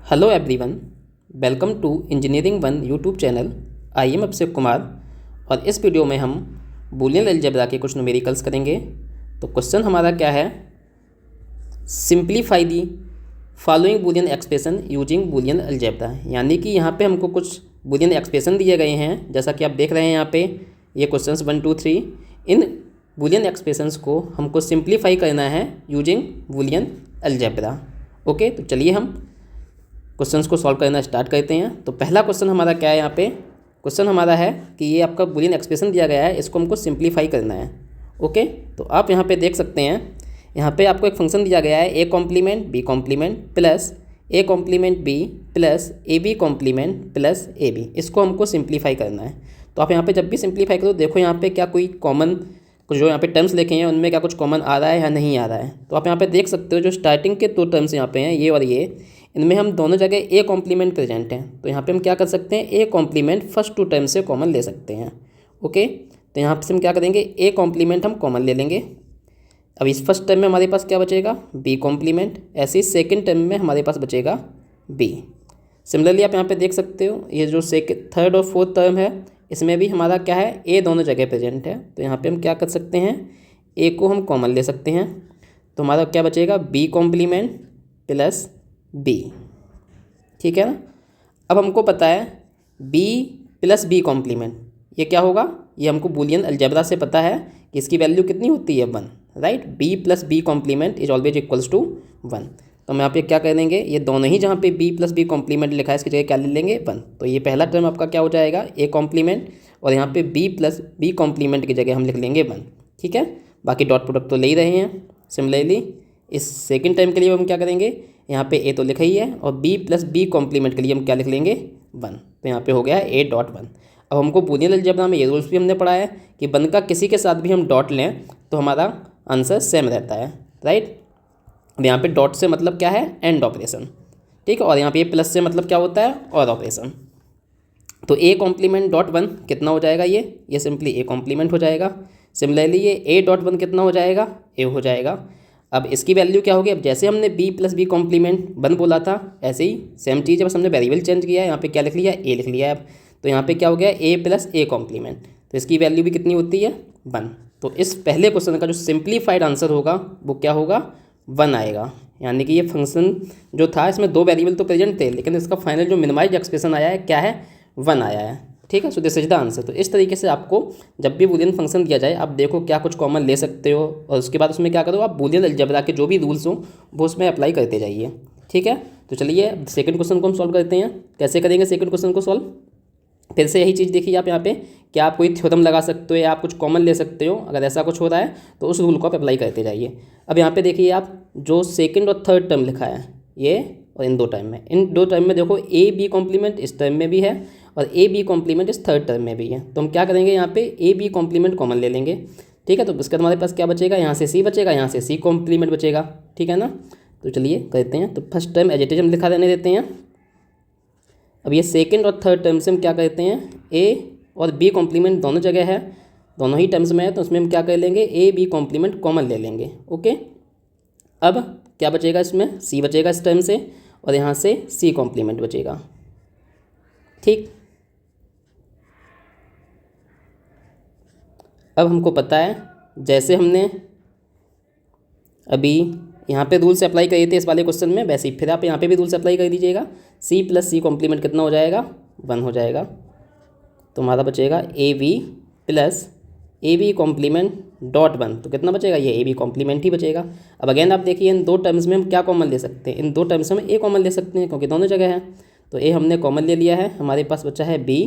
Hello everyone, welcome to engineering one YouTube channel. I am Abhishek Kumar और इस video में हम बूलियन अलजेब्रा के कुछ न्यूमेरिकल्स करेंगे। तो क्वेश्चन हमारा क्या है, simplify the following Boolean expression using Boolean algebra. यानी कि यहाँ पे हमको कुछ बूलियन एक्सप्रेशन दिए गए हैं, जैसा कि आप देख रहे हैं यहाँ पे ये क्वेश्चंस 1, 2, 3। इन बूलियन एक्सप्रेशंस को हमको सिंप्लीफाई करना है यूजिंग बूलियन अलजेब्रा। ओके, तो चलिए हम क्वेश्चंस को सॉल्व करना स्टार्ट करते हैं। तो पहला क्वेश्चन हमारा क्या है, यहाँ पे क्वेश्चन हमारा है कि ये आपका बूलियन एक्सप्रेशन दिया गया है, इसको हमको सिंप्लीफाई करना है। ओके, तो आप यहाँ पे देख सकते हैं, यहाँ पे आपको एक फंक्शन दिया गया है A complement B complement plus A complement B plus A B complement plus A B. इसको हमको सिंप्लीफाई करना है। तो आप यहाँ पे जब भी सिंप्लीफाई करो, देखो यहाँ पे क्या कोई कॉमन कुछ जो यहाँ पे टर्म्स लिखे हैं उनमें क्या कुछ कॉमन आ रहा है या नहीं आ रहा है। तो आप यहाँ पे देख सकते हो जो स्टार्टिंग के 2 टर्म्स यहाँ पे हैं, ये और ये, इनमें हम दोनों जगह ए कॉम्प्लीमेंट प्रेजेंट हैं। तो यहाँ पे हम क्या कर सकते हैं, ए कॉम्प्लीमेंट फर्स्ट 2 टर्म से कॉमन ले सकते हैं। ओके, तो यहाँ पे हम क्या करेंगे, ए कॉम्प्लीमेंट हम कॉमन ले लेंगे। अब इस फर्स्ट टर्म में हमारे पास क्या बचेगा, बी कॉम्प्लीमेंट। ऐसे ही सेकेंड टर्म में हमारे पास बचेगा बी। सिमिलरली आप यहाँ पे देख सकते हो ये जो थर्ड और फोर्थ टर्म है, इसमें भी हमारा क्या है, ए दोनों जगह प्रेजेंट है। तो यहाँ पे हम क्या कर सकते हैं, ए को हम कॉमन ले सकते हैं। तो हमारा क्या बचेगा, बी कॉम्प्लीमेंट प्लस बी। ठीक है ना। अब हमको पता है बी प्लस बी कॉम्प्लीमेंट ये क्या होगा, ये हमको बूलियन अलजेब्रा से पता है कि इसकी वैल्यू कितनी होती है, 1। Right, B plus B complement is always equals to 1। तो हम यहाँ पे क्या कर देंगे, ये दोनों ही जहाँ पे बी प्लस बी कॉम्प्लीमेंट लिखा है इसकी जगह क्या ले लेंगे, 1। तो ये पहला टर्म आपका क्या हो जाएगा, ए कॉम्प्लीमेंट, और यहाँ पे बी प्लस बी कॉम्प्लीमेंट की जगह हम लिख लेंगे 1। ठीक है, बाकी डॉट प्रोडक्ट तो ले ही रहे हैं। सिमिलरली इस सेकेंड टर्म के लिए हम क्या करेंगे, यहाँ पे ए तो लिखा ही है, और बी प्लस बी कॉम्प्लीमेंट के लिए हम क्या लिख लेंगे, 1। तो यहाँ पे हो गया ए डॉट 1। अब हमको बूलियन अलजेब्रा में ये रूल्स भी हमने पढ़ा है कि 1 का किसी के साथ भी हम डॉट लें तो हमारा आंसर सेम रहता है। राइट, अब यहाँ पे डॉट से मतलब क्या है, एंड ऑपरेशन। ठीक है, और यहाँ पे प्लस से मतलब क्या होता है, और ऑपरेशन। तो ए कॉम्प्लीमेंट डॉट 1 कितना हो जाएगा, ये सिंपली ए कॉम्प्लीमेंट हो जाएगा। सिमिलरली ये ए डॉट 1 कितना हो जाएगा, ए हो जाएगा। अब इसकी वैल्यू क्या होगी, अब जैसे हमने बी प्लस बी कॉम्प्लीमेंट 1 बोला था, ऐसे ही सेम चीज़ है, बस हमने वेरिएबल चेंज किया है। यहाँ पे क्या लिख लिया, ए लिख लिया है। अब तो यहाँ पे क्या हो गया, ए प्लस ए कॉम्प्लीमेंट, तो इसकी वैल्यू भी कितनी होती है, 1। तो इस पहले क्वेश्चन का जो सिंप्लीफाइड आंसर होगा वो क्या होगा, 1 आएगा। यानी कि ये फंक्शन जो था इसमें 2 वेरिएबल तो प्रेजेंट थे, लेकिन इसका फाइनल जो मिनिमाइज एक्सप्रेशन आया है क्या है, 1 आया है। ठीक है, सो दिस इज द आंसर। तो इस तरीके से आपको जब भी बूलियन फंक्शन दिया जाए, आप देखो क्या कुछ कॉमन ले सकते हो, और उसके बाद उसमें क्या करो, आप बूलियन अलजेब्रा के जो भी रूल्स हो वो उसमें अप्लाई करते जाइए। ठीक है, तो चलिए सेकंड क्वेश्चन को हम सॉल्व करते हैं। कैसे करेंगे सेकंड क्वेश्चन को सॉल्व, फिर से यही चीज़ देखिए आप यहाँ पे, क्या आप कोई थ्योरम लगा सकते हो या आप कुछ कॉमन ले सकते हो। अगर ऐसा कुछ हो रहा है तो उस रूल को आप अप्लाई करते जाइए। अब यहाँ पे देखिए आप जो सेकंड और थर्ड टर्म लिखा है ये, और इन 2 टर्म में, इन 2 टर्म में देखो ए बी कॉम्प्लीमेंट इस टर्म में भी है और ए बी कॉम्प्लीमेंट इस थर्ड टर्म में भी है। तो हम क्या करेंगे, यहाँ पे ए बी कॉम्प्लीमेंट कॉमन ले लेंगे। ठीक है, तो इसका हमारे पास क्या बचेगा, यहाँ से सी बचेगा, यहाँ से सी कॉम्प्लीमेंट बचेगा। ठीक है ना, तो चलिए करते हैं। तो first term as it is हम लिखा रहने देते हैं। अब ये सेकंड और थर्ड टर्म से हम क्या करते हैं, ए और बी कॉम्प्लीमेंट दोनों जगह है, दोनों ही टर्म्स में है, तो उसमें हम क्या कर लेंगे, ए बी कॉम्प्लीमेंट कॉमन ले लेंगे। ओके, अब क्या बचेगा, इसमें सी बचेगा इस टर्म से, और यहाँ से सी कॉम्प्लीमेंट बचेगा। ठीक, अब हमको पता है जैसे हमने अभी यहाँ पे रूल्स अप्लाई करे थे इस वाले क्वेश्चन में, वैसे ही फिर आप यहाँ पे भी रूल्स अप्लाई कर दीजिएगा। सी प्लस सी कॉम्प्लीमेंट कितना हो जाएगा, 1 हो जाएगा। तो हमारा बचेगा A B plus A B complement dot 1, तो कितना बचेगा, ये ए बी कॉम्प्लीमेंट ही बचेगा। अब अगेन आप देखिए इन 2 टर्म्स में हम क्या कॉमन ले सकते हैं, इन 2 टर्म्स में ए कॉमन ले सकते हैं क्योंकि दोनों जगह है। तो ए हमने कॉमन ले लिया है, हमारे पास बचा है बी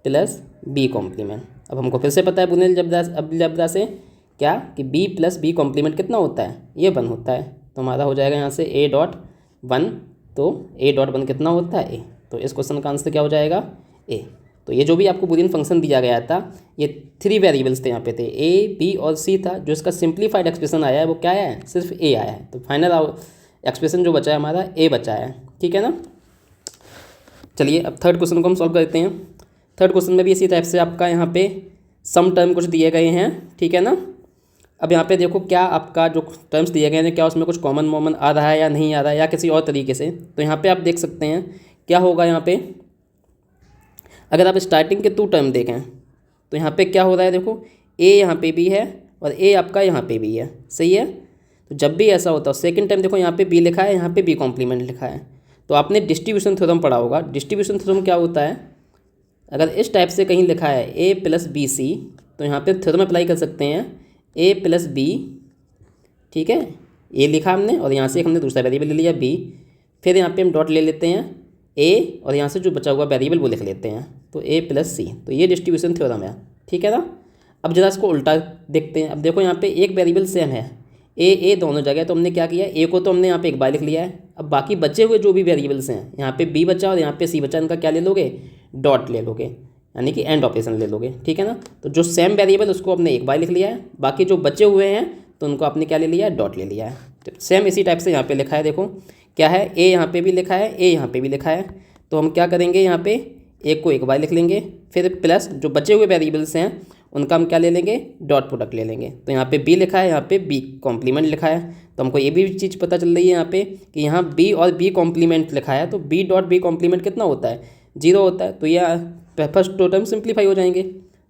प्लस बी कॉम्प्लीमेंट। अब हमको फिर से पता है बूलियन अलजेब्रा से क्या, कि बी प्लस बी कॉम्प्लीमेंट कितना होता है, ये 1 होता है। तो हमारा हो जाएगा यहाँ से ए डॉट 1, तो ए डॉट 1 कितना होता है, ए। तो इस क्वेश्चन का आंसर क्या हो जाएगा, ए। तो ये जो भी आपको बूलियन फंक्शन दिया गया था, ये 3 वेरिएबल्स थे यहाँ पे थे, ए बी और सी था। जो इसका सिंप्लीफाइड एक्सप्रेशन आया है वो क्या आया है, सिर्फ ए आया है। तो फाइनल एक्सप्रेशन जो बचा है हमारा, ए बचा है। ठीक है ना, चलिए अब थर्ड क्वेश्चन को हम सॉल्व करते हैं। थर्ड क्वेश्चन में भी इसी टाइप से आपका यहाँ पे सम टर्म कुछ दिए गए हैं। ठीक है ना, अब यहाँ पे देखो क्या आपका जो टर्म्स दिए गए हैं क्या उसमें कुछ कॉमन वॉमन आ रहा है या नहीं आ रहा है या किसी और तरीके से। तो यहाँ पे आप देख सकते हैं क्या होगा। यहाँ पे अगर आप स्टार्टिंग के 2 टर्म देखें तो यहाँ पे क्या हो रहा है, देखो ए यहाँ पे भी है और ए आपका यहाँ पे भी है, सही है। तो जब भी ऐसा होता है, सेकंड टाइम देखो यहाँ पे बी लिखा है, यहाँ पे बी कॉम्प्लीमेंट लिखा है। तो आपने डिस्ट्रीब्यूशन थ्योरम पढ़ा होगा। डिस्ट्रीब्यूशन थ्योरम क्या होता है, अगर इस टाइप से कहीं लिखा है ए प्लस बी सी, तो यहाँ पे थ्योरम अप्लाई कर सकते हैं ए प्लस बी, ठीक है। ए लिखा हमने और यहाँ से हमने दूसरा वेरिएबल ले लिया बी, फिर यहाँ पे हम डॉट ले लेते हैं ए और यहाँ से जो बचा हुआ वेरिएबल वो लिख लेते हैं, तो ए प्लस सी। तो ये डिस्ट्रीब्यूशन थ्योरम है, ठीक है ना। अब जरा इसको उल्टा देखते हैं। अब देखो यहाँ पे एक वेरिएबल सेम है ए दोनों जगह, तो हमने क्या किया, ए को तो हमने यहाँ पे एक बार लिख लिया है। अब बाकी बचे हुए जो भी वेरिएबल्स हैं, यहाँ पे बी बचा और यहाँ पे सी बचा, इनका क्या ले लोगे, डॉट ले लोगे, यानी कि एंड ऑपरेशन ले लोगे, ठीक है ना। तो जो सेम वेरिएबल उसको हमने एक बार लिख लिया है, बाकी जो बचे हुए हैं तो उनको आपने क्या ले लिया है, डॉट ले लिया है। तो सेम इसी टाइप से यहाँ पे लिखा है, देखो क्या है, ए यहाँ पे भी लिखा है, ए यहाँ पे भी लिखा है। तो हम क्या करेंगे, यहाँ पे एक को एक बार लिख लेंगे, फिर प्लस जो बचे हुए वेरिएबल्स हैं उनका हम क्या ले लेंगे, डॉट प्रोडक्ट ले लेंगे। तो यहाँ पे बी लिखा है, यहाँ पे बी कॉम्प्लीमेंट लिखा है। तो हमको ये भी चीज़ पता चल रही है यहाँ पे कि यहाँ बी और बी कॉम्प्लीमेंट लिखा है, तो बी डॉट बी कॉम्प्लीमेंट कितना होता है, 0 होता है। तो ये फर्स्ट 2 टर्म सिंप्लीफाई हो जाएंगे,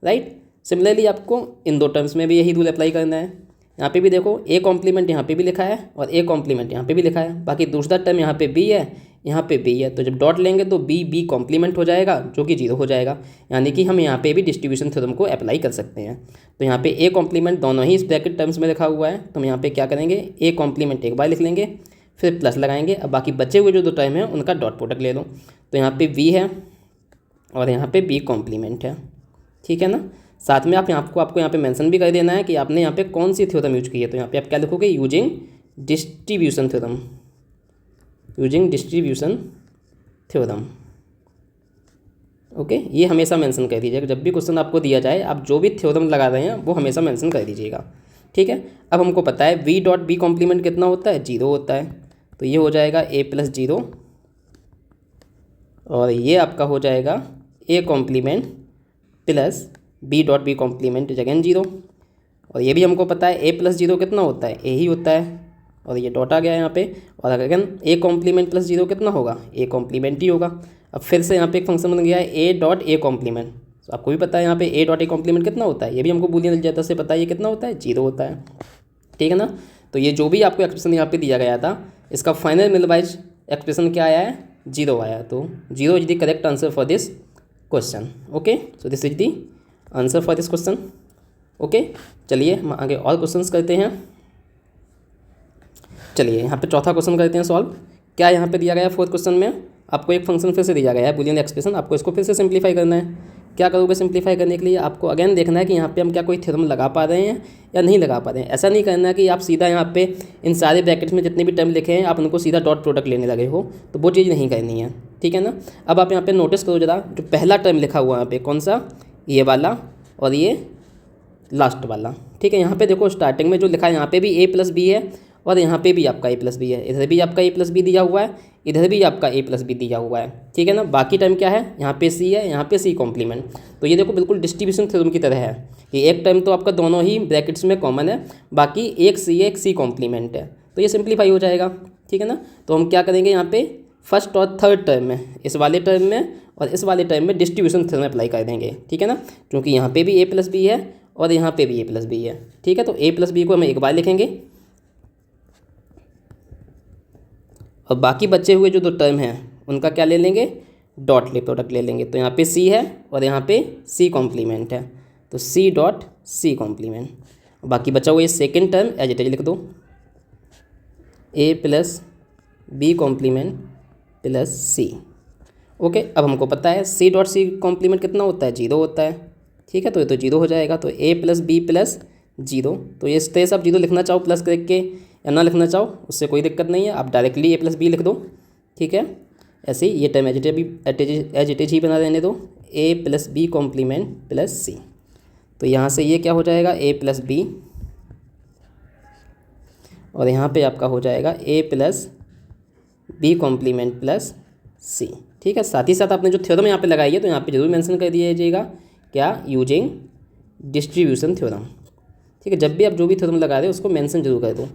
राइट। सिमिलरली आपको इन 2 टर्म्स में भी यही रूल अप्लाई करना है। यहाँ पे भी देखो ए कॉम्प्लीमेंट यहाँ पे भी लिखा है और ए कॉम्प्लीमेंट यहाँ पे भी लिखा है, बाकी दूसरा टर्म यहाँ पे बी है, यहाँ पे बी है। तो जब डॉट लेंगे तो बी बी कॉम्प्लीमेंट हो जाएगा, जो कि 0 हो जाएगा। यानी कि हम यहाँ पे भी डिस्ट्रीब्यूशन थ्योरम को अप्लाई कर सकते हैं। तो यहाँ पे ए कॉम्प्लीमेंट दोनों ही इस ब्रैकेट टर्म्स में लिखा हुआ है, तो हम यहाँ पे क्या करेंगे, ए कॉम्प्लीमेंट एक बार लिख लेंगे, फिर प्लस लगाएंगे। अब बाकी बचे हुए जो 2 टर्म हैं उनका डॉट प्रोडक्ट ले लो। तो यहाँ पे वी है और यहाँ पे बी कॉम्प्लीमेंट है, ठीक है ना। साथ में आपको यहाँ पे मेंशन भी कर देना है कि आपने यहाँ पे कौन सी थ्योरम यूज की है। तो यहाँ पे आप क्या लिखोगे, using distribution theorem, using distribution theorem, okay. ये हमेशा मेंशन कर दीजिएगा, जब भी क्वेश्चन आपको दिया जाए आप जो भी थ्योरम लगा रहे हैं वो हमेशा मेंशन कर दीजिएगा, ठीक है। अब हमको पता है वी डॉट बी कॉम्प्लीमेंट कितना होता है, 0 होता है। तो ये हो जाएगा ए प्लस 0 और ये आपका हो जाएगा A complement plus B dot B complement is again 0। और ये भी हमको पता है ए प्लस 0 कितना होता है, ए ही होता है। और ये डॉट आ गया यहाँ पे, और अगेन ए कॉम्प्लीमेंट प्लस 0 कितना होगा, ए कॉम्प्लीमेंट ही होगा। अब फिर से यहाँ पे एक फंक्शन बन गया है ए डॉट ए कॉम्प्लीमेंट। तो आपको भी पता है यहाँ पे ए डॉट ए कॉम्प्लीमेंट कितना होता है, ये भी हमको बूलियन अलजेब्रा से पता है ये कितना होता है, 0 होता है, ठीक है ना। तो ये जो भी आपको एक्सप्रेशन यहाँ पे दिया गया था, इसका फाइनल मिलवाइज एक्सप्रेशन क्या आया है, 0 आया। तो 0 is the correct answer for this question, okay. So this is the answer for this question, okay. चलिए हम आगे और क्वेश्चंस करते हैं। चलिए यहाँ पे चौथा क्वेश्चन करते हैं सॉल्व। क्या यहाँ पे दिया गया है 4th क्वेश्चन में, आपको एक फंक्शन फिर से दिया गया है बूलियन एक्सप्रेशन, आपको इसको फिर से सिंप्लीफाई करना है। क्या करोगे सिंप्लीफाई करने के लिए, आपको अगेन देखना है कि यहाँ पे हम क्या कोई थ्योरम लगा पा रहे हैं या नहीं लगा पा रहे हैं। ऐसा नहीं करना है कि आप सीधा यहाँ पे इन सारे ब्रैकेट्स में जितने भी टर्म लिखे हैं आप उनको सीधा डॉट प्रोडक्ट लेने लगे हो, तो वो चीज़ नहीं करनी है, ठीक है ना। अब आप यहाँ पे नोटिस करो जरा, जो पहला टर्म लिखा हुआ है यहाँ पे कौन सा, ये वाला और ये लास्ट वाला, ठीक है। यहाँ पे देखो स्टार्टिंग में जो लिखा है यहाँ पे भी ए प्लस बी है और यहाँ पे भी आपका ए प्लस बी है, इधर भी आपका ए प्लस बी दिया हुआ है, इधर भी आपका ए प्लस बी दिया हुआ है, ठीक है ना। बाकी टर्म क्या है, यहाँ पे सी है, यहाँ पे सी कॉम्प्लीमेंट। तो ये देखो बिल्कुल डिस्ट्रीब्यूशन थ्योरम की तरह है कि एक टर्म तो आपका दोनों ही ब्रैकेट्स में कॉमन है, बाकी एक सी कॉम्प्लीमेंट है, तो ये सिंप्लीफाई हो जाएगा, ठीक है ना। तो हम क्या करेंगे यहाँ पे फर्स्ट और थर्ड टर्म में, इस वाले टर्म में और इस वाले टर्म में डिस्ट्रीब्यूशन थ्योरम अप्लाई कर देंगे, ठीक है ना। क्योंकि यहाँ पे भी ए प्लस बी है और यहाँ पे भी ए प्लस बी है, ठीक है। तो ए प्लस बी को हम एक बार लिखेंगे और बाकी बचे हुए जो 2 टर्म हैं उनका क्या ले लेंगे, डॉट ले प्रोडक्ट ले लेंगे। तो यहाँ पे सी है और यहाँ पे सी कॉम्प्लीमेंट है, तो सी डॉट सी कॉम्प्लीमेंट। बाकी बचा हुआ ये second term as it is लिख दो, A plus B complement plus C, okay. अब हमको पता है सी डॉट सी कॉम्प्लीमेंट कितना होता है, 0 होता है, ठीक है। तो ये तो 0 हो जाएगा, तो ए प्लस बी प्लस 0। तो ये इस तरह से आप 0 लिखना चाहो प्लस करके या ना लिखना चाहो उससे कोई दिक्कत नहीं है, आप डायरेक्टली ए प्लस बी लिख दो, ठीक है। ऐसे ही ये टर्म एज इट इज ही बना रहने दो, A plus B complement plus C. तो यहाँ से ये क्या हो जाएगा, ए प्लस बी और यहाँ पे आपका हो जाएगा A plus B complement plus सी, ठीक है। साथ ही साथ आपने जो थ्योरम यहाँ पे लगाई है तो यहाँ पे जरूर मेंशन कर दीजिएगा क्या, यूजिंग डिस्ट्रीब्यूशन थ्योरम, ठीक है, जब भी आप जो भी थ्योरम लगा रहे हो उसको मेंशन जरूर कर दो।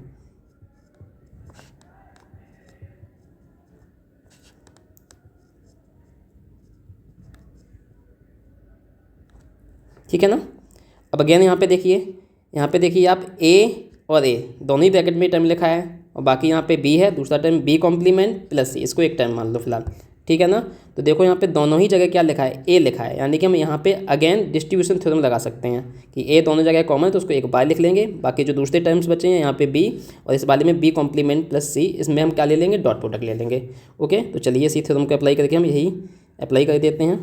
ठीक है ना। अब अगेन यहाँ पे देखिए आप ए और ए दोनों ही ब्रैकेट में टर्म लिखा है और बाकी यहाँ पे बी है, दूसरा टर्म बी कॉम्प्लीमेंट प्लस सी, इसको एक टर्म मान लो फिलहाल। ठीक है ना। तो देखो यहाँ पे दोनों ही जगह क्या लिखा है, ए लिखा है, यानी कि हम यहाँ पे अगेन डिस्ट्रीब्यूशन थ्योरम लगा सकते हैं कि ए दोनों जगह कॉमन है तो उसको एक बार लिख लेंगे, बाकी जो दूसरे टर्म्स बचे हैं यहाँ पे बी और इस वाले में बी कॉम्प्लीमेंट प्लस सी, इसमें हम क्या ले लेंगे, डॉट प्रोडक्ट ले लेंगे। ओके, तो चलिए इसी थ्योरम को अप्लाई करके हम यही अप्लाई कर देते हैं।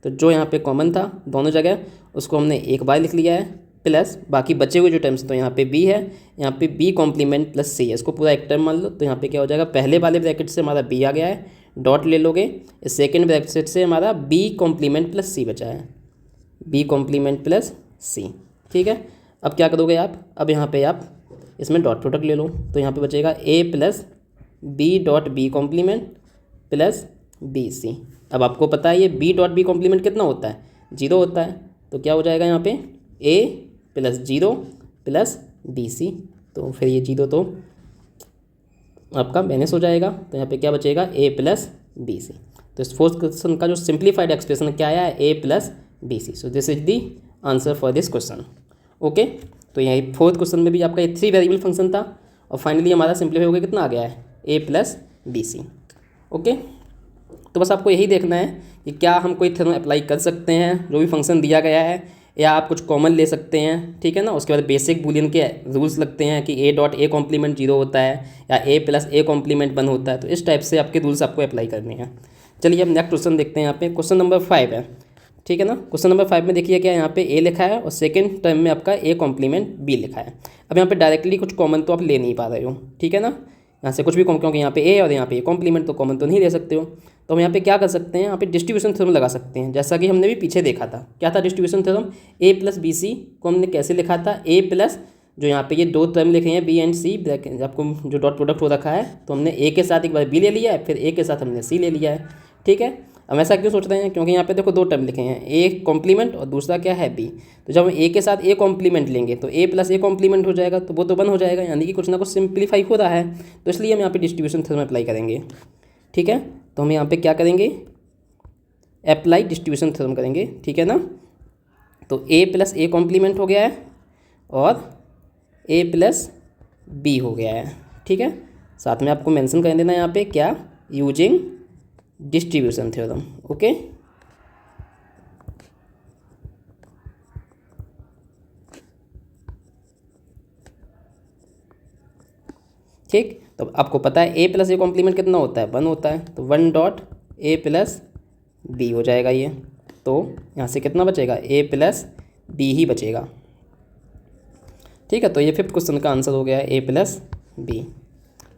तो जो यहाँ पे कॉमन था दोनों जगह उसको हमने एक बार लिख लिया है, प्लस बाकी बचे हुए जो टर्म्स तो यहाँ पे बी है, यहाँ पे बी कॉम्प्लीमेंट प्लस सी है, इसको पूरा एक टर्म मान लो। तो यहाँ पे क्या हो जाएगा, पहले वाले ब्रैकेट से हमारा बी आ गया है, डॉट ले लोगे, इस सेकेंड ब्रैकेट से हमारा बी कॉम्प्लीमेंट प्लस सी बचा है, बी कॉम्प्लीमेंट प्लस सी। ठीक है, अब क्या करोगे आप, अब यहाँ पे आप इसमें डॉट प्रोडक्ट ले लो, तो यहाँ पे बचेगा A plus B dot B complement plus B C. अब आपको पता है ये बी डॉट बी कॉम्प्लीमेंट कितना होता है, 0 होता है, तो क्या हो जाएगा यहाँ पे ए प्लस 0 प्लस बी सी, तो फिर ये 0 तो आपका माइनस हो जाएगा, तो यहाँ पे क्या बचेगा ए प्लस बी सी। तो इस फोर्थ क्वेश्चन का जो सिंप्लीफाइड एक्सप्रेशन क्या आया है, A plus B C. So this is the answer for this question. Okay, तो यही फोर्थ क्वेश्चन में भी आपका ये 3 वेरिएबल फंक्शन था और फाइनली हमारा सिंप्लीफाई होकर कितना आ गया है, A plus B C. Okay, तो बस आपको यही देखना है कि क्या हम कोई थ्योरम अप्लाई कर सकते हैं जो भी फंक्शन दिया गया है, या आप कुछ कॉमन ले सकते हैं। ठीक है ना। उसके बाद बेसिक बूलियन के रूल्स लगते हैं कि ए डॉट ए कॉम्प्लीमेंट 0 होता है या ए प्लस ए कॉम्प्लीमेंट 1 होता है, तो इस टाइप से आपके रूल्स आपको अप्लाई करने हैं। चलिए अब नेक्स्ट क्वेश्चन देखते हैं। यहाँ पे क्वेश्चन नंबर 5 है। ठीक है ना। क्वेश्चन नंबर 5 में देखिए क्या यहाँ पे ए लिखा है और सेकेंड टर्म में आपका ए कॉम्प्लीमेंट बी लिखा है। अब यहाँ पे डायरेक्टली कुछ कॉमन तो आप ले नहीं पा रहे हो। ठीक है ना, यहाँ से कुछ भी कॉमन, क्योंकि यहाँ पे ए और यहाँ पे कॉम्प्लीमेंट तो कॉमन तो नहीं ले सकते हो, तो हम यहाँ पे क्या कर सकते हैं, यहाँ पे डिस्ट्रीब्यूशन थ्योरम लगा सकते हैं, जैसा कि हमने भी पीछे देखा था। क्या था डिस्ट्रीब्यूशन थ्योरम, ए प्लस बी सी को हमने कैसे लिखा था, ए प्लस जो यहाँ पे ये 2 टर्म लिखे हैं बी एंड सी, आपको जो डॉट प्रोडक्ट हो रखा है, तो हमने ए के साथ एक बार बी ले लिया है, फिर ए के साथ हमने सी ले लिया है। ठीक है, हम ऐसा क्यों सोच रहे हैं, क्योंकि यहाँ पे देखो 2 टर्म लिखे हैं, ए कॉम्प्लीमेंट और दूसरा क्या है बी, तो जब हम ए के साथ ए कॉम्प्लीमेंट लेंगे तो ए प्लस ए कॉम्प्लीमेंट हो जाएगा, तो वो तो 1 हो जाएगा, यानी कि कुछ ना कुछ सिंप्लीफाई हो रहा है, तो इसलिए हम यहाँ पे डिस्ट्रीब्यूशन थ्योरम अप्लाई करेंगे। ठीक है, तो हम यहाँ पे क्या करेंगे, अप्लाई डिस्ट्रीब्यूशन थ्योरम करेंगे। ठीक है ना, तो ए प्लस ए कॉम्प्लीमेंट हो गया है और ए प्लस बी हो गया है। ठीक है, साथ में आपको मेंशन कर देना यहाँ पे क्या, यूजिंग डिस्ट्रीब्यूशन थ्योरम। ओके, ठीक, तो आपको पता है ए प्लस ए कॉम्प्लीमेंट कितना होता है, 1 होता है, तो 1 डॉट ए प्लस बी हो जाएगा ये, तो यहाँ से कितना बचेगा, ए प्लस बी ही बचेगा। ठीक है, तो ये 5th क्वेश्चन का आंसर हो गया है ए प्लस बी।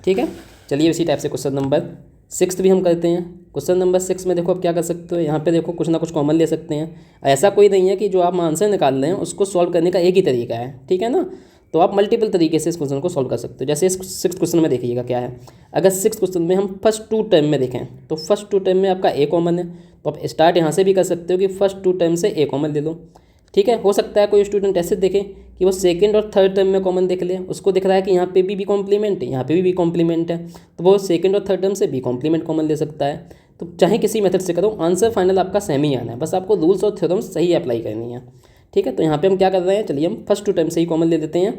ठीक है, चलिए इसी टाइप से क्वेश्चन नंबर 6 भी हम करते हैं। क्वेश्चन नंबर 6 में देखो आप क्या कर सकते हो, यहाँ पे देखो कुछ ना कुछ कॉमन ले सकते हैं। ऐसा कोई नहीं है कि जो आप आंसर निकाल रहे हैं उसको सॉल्व करने का एक ही तरीका है। ठीक है ना, तो आप मल्टीपल तरीके से इस क्वेश्चन को सॉल्व कर सकते हो। जैसे इस 6th क्वेश्चन में देखिएगा क्या है, अगर 6th क्वेश्चन में हम फर्स्ट 2 टर्म में देखें तो फर्स्ट 2 टर्म में आपका ए कॉमन है, तो आप स्टार्ट यहाँ से भी कर सकते हो कि फर्स्ट 2 टर्म से ए कॉमन ले लो। ठीक है, हो सकता है कोई स्टूडेंट ऐसे देखे कि वो सेकंड और थर्ड टर्म में कॉमन देख ले, उसको दिख रहा है कि यहाँ पे भी बी कॉम्प्लीमेंट है, यहाँ पे भी बी कॉम्प्लीमेंट है, तो वो सेकंड और थर्ड टर्म से बी कॉम्प्लीमेंट कॉमन ले सकता है। तो चाहे किसी मेथड से करो, आंसर फाइनल आपका सेम ही आना है, बस आपको रूल्स और थ्योरम्स सही अप्लाई करनी है। ठीक है, तो यहाँ पे हम क्या कर रहे हैं, चलिए हम फर्स्ट 2 टर्म से ही कॉमन ले लेते हैं।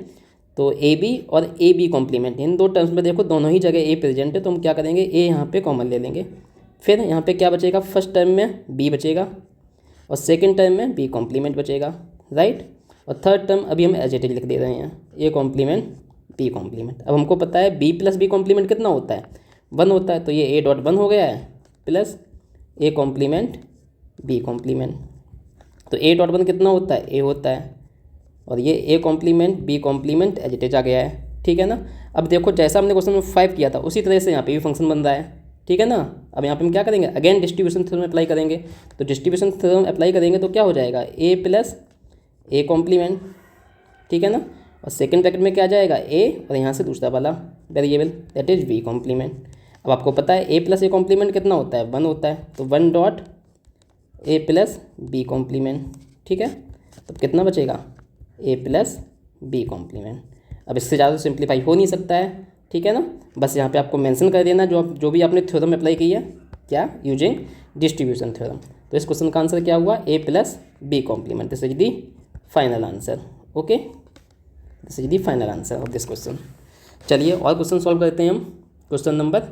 तो ए बी और ए बी कॉम्प्लीमेंट, इन 2 टर्म्स में देखो दोनों ही जगह ए प्रेजेंट है, तो हम क्या करेंगे, ए यहाँ पे कॉमन ले लेंगे। फिर यहाँ पे क्या बचेगा, फर्स्ट टर्म में बी बचेगा और सेकेंड टर्म में बी कॉम्प्लीमेंट बचेगा, राइट। और थर्ड टर्म अभी हम एज इट इज लिख दे रहे हैं, ए कॉम्प्लीमेंट बी कॉम्प्लीमेंट। अब हमको पता है बी प्लस बी कॉम्प्लीमेंट कितना होता है, 1 होता है, तो ये ए डॉट 1 हो गया है plus A complement B complement. तो ए डॉट 1 कितना होता है, ए होता है, और ये A complement B complement as it is आ गया है। ठीक है ना। अब देखो जैसा हमने क्वेश्चन नंबर 5 किया था उसी तरह से यहाँ पे भी फंक्शन बन रहा है। ठीक है ना। अब यहाँ पे हम क्या करेंगे, अगेन डिस्ट्रीब्यूशन थ्योरम अप्लाई करेंगे। तो डिस्ट्रीब्यूशन थ्योरम अप्लाई करेंगे तो क्या हो जाएगा, ए प्लस ए कॉम्प्लीमेंट। ठीक है ना, और सेकंड ब्रैकेट में क्या आ जाएगा, ए और यहाँ से दूसरा वाला variable that is B complement. अब आपको पता है ए प्लस ए कॉम्प्लीमेंट कितना होता है, 1 होता है, तो 1 dot A plus B complement. ठीक है, तो कितना बचेगा, ए प्लस बी कॉम्प्लीमेंट। अब इससे ज़्यादा सिंप्लीफाई हो नहीं सकता है, ठीक है ना। बस यहाँ पे आपको मेंशन कर देना जो भी आपने थ्योरम अप्लाई की है, क्या, यूजिंग डिस्ट्रीब्यूशन थ्योरम। तो इस क्वेश्चन का आंसर क्या हुआ, A plus B complement. This is the final answer. Okay, this is the final answer of this question. चलिए और क्वेश्चन सॉल्व करते हैं हम। Question number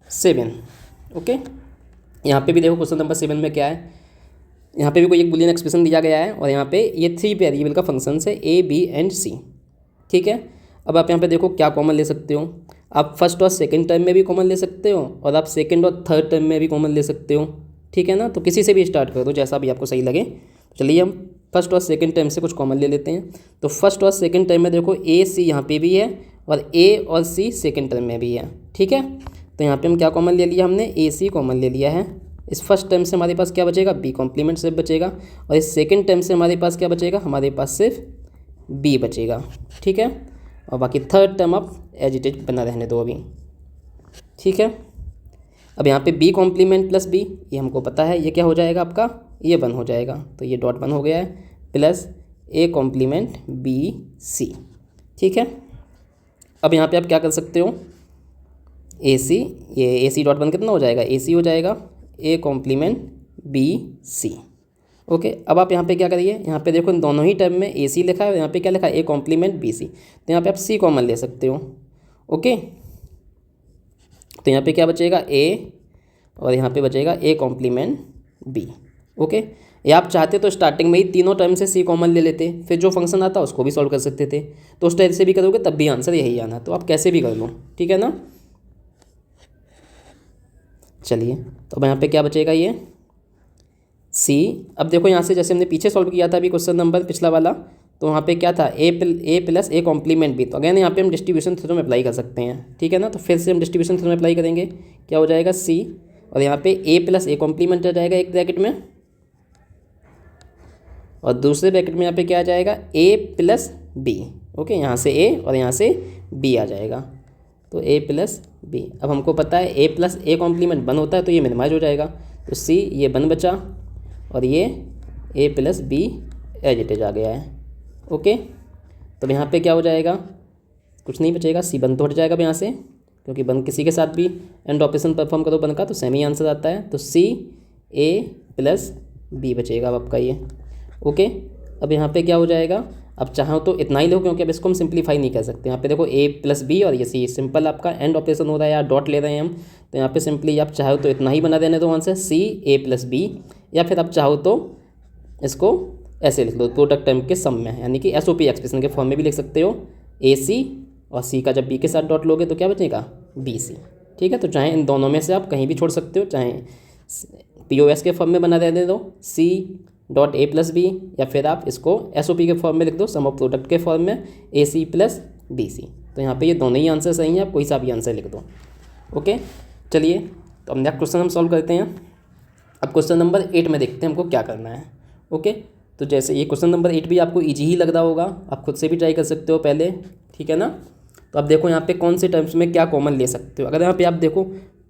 7। ओके, यहाँ पे भी देखो क्वेश्चन नंबर 7 में क्या है। यहाँ पे भी कोई एक बुलियन एक्सप्रेशन दिया गया है और यहाँ पे ये 3 वेरिएबल का फंक्शन है ए, बी एंड सी, ठीक है। अब आप यहाँ पे देखो क्या कॉमन ले सकते हो। आप फर्स्ट और सेकंड टर्म में भी कॉमन ले सकते हो और आप सेकंड और थर्ड टर्म में भी कॉमन ले सकते हो, ठीक है ना। तो किसी से भी स्टार्ट कर दो, जैसा भी आपको सही लगे। चलिए हम फर्स्ट और सेकंड टर्म से कुछ कॉमन ले लेते हैं। तो फर्स्ट और सेकंड टर्म में देखो ए सी यहाँ पे भी है और ए और सी सेकंड टर्म में भी है, ठीक है। तो यहाँ पे हम क्या कॉमन ले लिया, हमने ए सी कॉमन ले लिया है। इस फर्स्ट टर्म से हमारे पास क्या बचेगा, बी कॉम्प्लीमेंट सिर्फ बचेगा। और इस सेकंड टर्म से हमारे पास क्या बचेगा, हमारे पास सिर्फ बी बचेगा, ठीक है। और बाकी थर्ड टर्म आप एज इट इज बना रहने दो अभी, ठीक है। अब यहाँ पे बी कॉम्प्लीमेंट प्लस बी, ये हमको पता है, ये क्या हो जाएगा आपका, ये 1 हो जाएगा। तो ये डॉट 1 हो गया है, plus A complement B C, ठीक है। अब यहाँ पे आप क्या कर सकते हो, ए सी, ये ए सी डॉट 1 कितना हो जाएगा, ए सी हो जाएगा, A complement B C. Okay, अब आप यहाँ पे क्या करिए, यहाँ पे देखो इन दोनों ही टर्म में ए सी लिखा है और यहाँ पे क्या लिखा है, ए कॉम्प्लीमेंट बी सी। तो यहाँ पे आप सी कॉमन ले सकते हो। ओके, तो यहाँ पे क्या बचेगा, ए और यहाँ पे बचेगा ए कॉम्प्लीमेंट बी। ओके, या आप चाहते तो स्टार्टिंग में ही तीनों टर्म से सी कॉमन ले लेते, फिर जो फंक्शन आता उसको भी सॉल्व कर सकते थे। तो उस टाइप से भी करोगे तब भी आंसर यही आना, तो आप कैसे भी कर लो, ठीक है ना। चलिए, तो अब यहाँ पे क्या बचेगा, ये सी। अब देखो यहाँ से जैसे हमने पीछे सॉल्व किया था अभी क्वेश्चन नंबर पिछला वाला, तो वहाँ पे क्या था, A plus A complement B. तो अगेन यहाँ पे हम डिस्ट्रीब्यूशन थ्योरम अप्लाई कर सकते हैं, ठीक है ना। तो फिर से हम डिस्ट्रीब्यूशन थ्योरम अप्लाई करेंगे, क्या हो जाएगा, सी और यहाँ पे ए प्लस ए कॉम्प्लीमेंट आ जाएगा एक ब्रैकेट में, और दूसरे ब्रैकेट में यहाँ पे क्या आ जाएगा, ए प्लस बी। ओके, यहाँ से ए और यहाँ से बी आ जाएगा, तो ए प्लस बी। अब हमको पता है ए प्लस ए कॉम्प्लीमेंट 1 होता है, तो ये मिनिमाइज हो जाएगा। तो सी, ये 1 बचा और ये A plus B as it is आ गया है। ओके, तो यहाँ पे क्या हो जाएगा, कुछ नहीं बचेगा, सी 1 तो हट जाएगा अब यहाँ से, क्योंकि 1 किसी के साथ भी एंड ऑपरेशन परफॉर्म करो 1 का तो सेम ही आंसर आता है। तो सी ए प्लस बी बचेगा अब आपका ये। ओके, अब यहाँ पे क्या हो जाएगा, अब चाहो तो इतना ही लो, क्योंकि अब इसको हम सिंप्लीफाई नहीं कर सकते। यहाँ पे देखो ए प्लस बी और ये सी, सिंपल आपका एंड ऑपरेशन हो रहा है या डॉट ले रहे हैं हम, तो यहाँ पे सिंपली आप चाहो तो इतना ही बना देने दो आंसर, सी ए प्लस बी। या फिर आप चाहो तो इसको ऐसे लिख दो, प्रोडक्ट टर्म के सम में, यानी कि एसओपी एक्सप्रेशन के फॉर्म में भी लिख सकते हो, ए सी और सी का जब बी के साथ डॉट लोगे तो क्या बचेगा, बी सी, ठीक है। तो चाहे इन दोनों में से आप कहीं भी छोड़ सकते हो, चाहे पीओएस के फॉर्म में बना देने दो, C dot A plus B, या फिर आप इसको एसओपी के फॉर्म में लिख दो, सम ऑफ प्रोडक्ट के फॉर्म में, ए सी प्लस बी सी। तो यहाँ पे ये दोनों ही आंसर सही हैं, आप कोई सा भी आंसर लिख दो। ओके, चलिए तो अब नेक्स्ट क्वेश्चन हम सॉल्व करते हैं। अब क्वेश्चन नंबर 8 में देखते हैं हमको क्या करना है। ओके, तो जैसे ये क्वेश्चन नंबर 8 भी आपको ईजी ही लग रहा होगा, आप खुद से भी ट्राई कर सकते हो पहले, ठीक है ना। तो अब देखो यहाँ पे कौन से टर्म्स में क्या कॉमन ले सकते हो। अगर यहाँ पे आप देखो